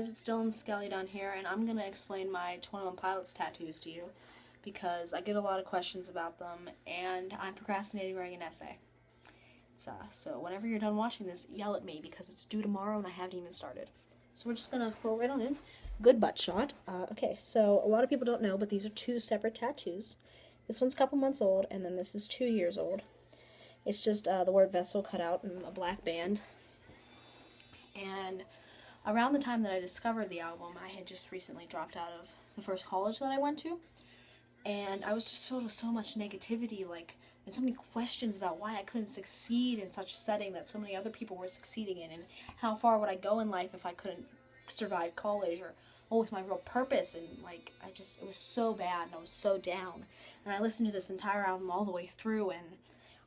guys, it's Dylan Skelly down here, and I'm going to explain my 21 Pilots tattoos to you, because I get a lot of questions about them, and I'm procrastinating writing an essay. So whenever you're done watching this, yell at me, because it's due tomorrow and I haven't even started. So we're just going to roll right on in. Good butt shot. Okay, so a lot of people don't know, but these are two separate tattoos. This one's a couple months old, and then this is 2 years old. It's just the word vessel cut out in a black band. And around the time that I discovered the album, I had just recently dropped out of the first college that I went to, and I was just filled with so much negativity, and so many questions about why I couldn't succeed in such a setting that so many other people were succeeding in, and how far would I go in life if I couldn't survive college, or what was my real purpose, and it was so bad, and I was so down. And I listened to this entire album all the way through, and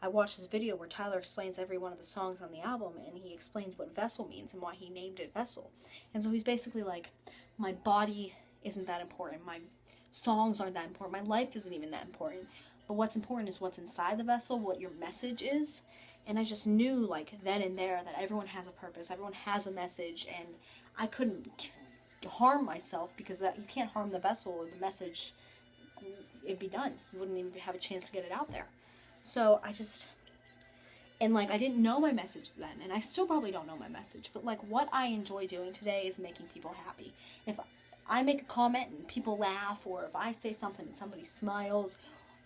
I watched this video where Tyler explains every one of the songs on the album, and he explains what vessel means and why he named it Vessel. And so he's basically like, my body isn't that important, my songs aren't that important, my life isn't even that important, but what's important is what's inside the vessel, what your message is. And I just knew, then and there, that everyone has a purpose, everyone has a message, and I couldn't harm myself, because you can't harm the vessel or the message. It'd be done. You wouldn't even have a chance to get it out there. So I didn't know my message then, and I still probably don't know my message, but what I enjoy doing today is making people happy. If I make a comment and people laugh, or if I say something and somebody smiles,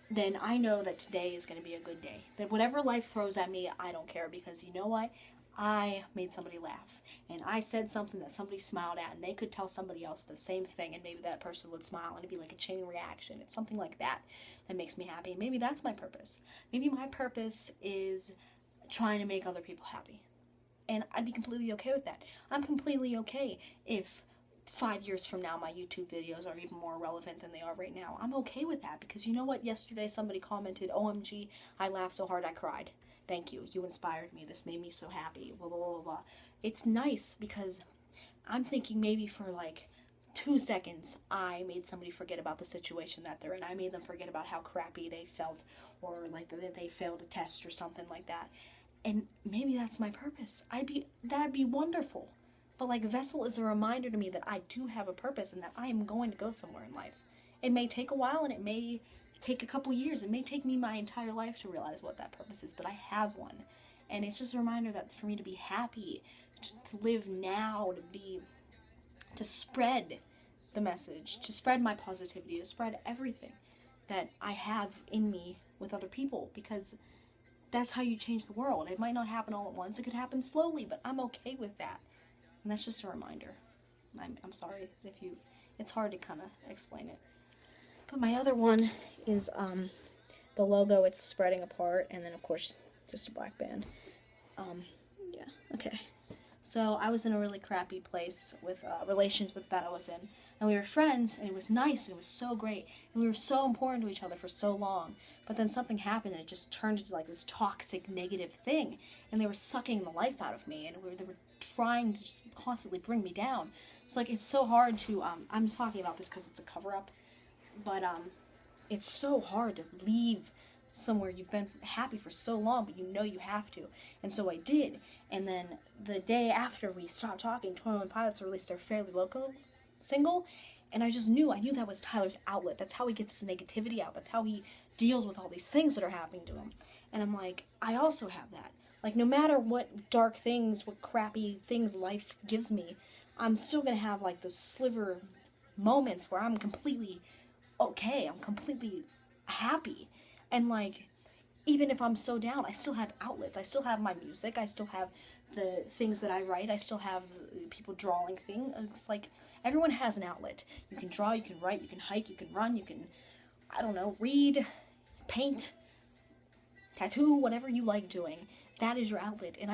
then I know that today is going to be a good day. That whatever life throws at me, I don't care, because you know what? I made somebody laugh, and I said something that somebody smiled at, and they could tell somebody else the same thing, and maybe that person would smile, and it'd be like a chain reaction. It's something like that that makes me happy, and maybe that's my purpose. Maybe my purpose is trying to make other people happy, and I'd be completely okay with that. I'm completely okay if 5 years from now my YouTube videos are even more relevant than they are right now. I'm okay with that, because you know what? Yesterday somebody commented, "OMG, I laughed so hard I cried. Thank you. You inspired me. This made me so happy." Blah, blah, blah, blah. It's nice, because I'm thinking maybe for 2 seconds I made somebody forget about the situation that they're in. I made them forget about how crappy they felt, or that they failed a test or something like that. And maybe that's my purpose. That'd be wonderful. But Vessel is a reminder to me that I do have a purpose, and that I am going to go somewhere in life. It may take a while, and it may take a couple years. It may take me my entire life to realize what that purpose is, but I have one. And it's just a reminder that for me to be happy, to live now, to spread the message, to spread my positivity, to spread everything that I have in me with other people, because that's how you change the world. It might not happen all at once. It could happen slowly, but I'm okay with that. And that's just a reminder. I'm sorry it's hard to kind of explain it. But my other one is the logo. It's spreading apart, and then of course just a black band. Yeah, okay. So I was in a really crappy place with relations that I was in, and we were friends, and it was nice, and it was so great, and we were so important to each other for so long. But then something happened, and it just turned into this toxic, negative thing, and they were sucking the life out of me, and they were trying to just constantly bring me down. So it's so hard to I'm just talking about this because it's a cover-up, but it's so hard to leave somewhere you've been happy for so long, but you know you have to. And so I did. And then the day after we stopped talking, 21 Pilots released their Fairly Loco single, and I knew that was Tyler's outlet. That's how he gets his negativity out. That's how he deals with all these things that are happening to him. And I'm like, I also have that. No matter what dark things, what crappy things life gives me, I'm still gonna have those sliver moments where I'm completely okay, I'm completely happy. And even if I'm so down, I still have outlets. I still have my music, I still have the things that I write, I still have people drawing things. It's everyone has an outlet. You can draw, you can write, you can hike, you can run, you can, I don't know, read, paint, tattoo, whatever you like doing. That is your outlet. And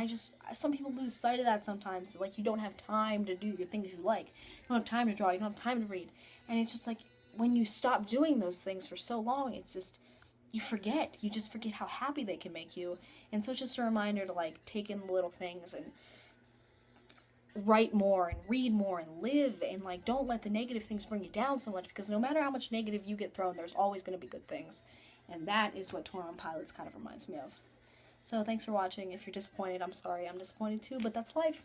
some people lose sight of that sometimes. You don't have time to do your things you like. You don't have time to draw, you don't have time to read. And it's just when you stop doing those things for so long, it's just, you just forget how happy they can make you. And so it's just a reminder to take in the little things, and write more, and read more, and live, and don't let the negative things bring you down so much, because no matter how much negative you get thrown, there's always going to be good things. And that is what 21 Pilots kind of reminds me of. So thanks for watching. If you're disappointed, I'm sorry. I'm disappointed too, but that's life.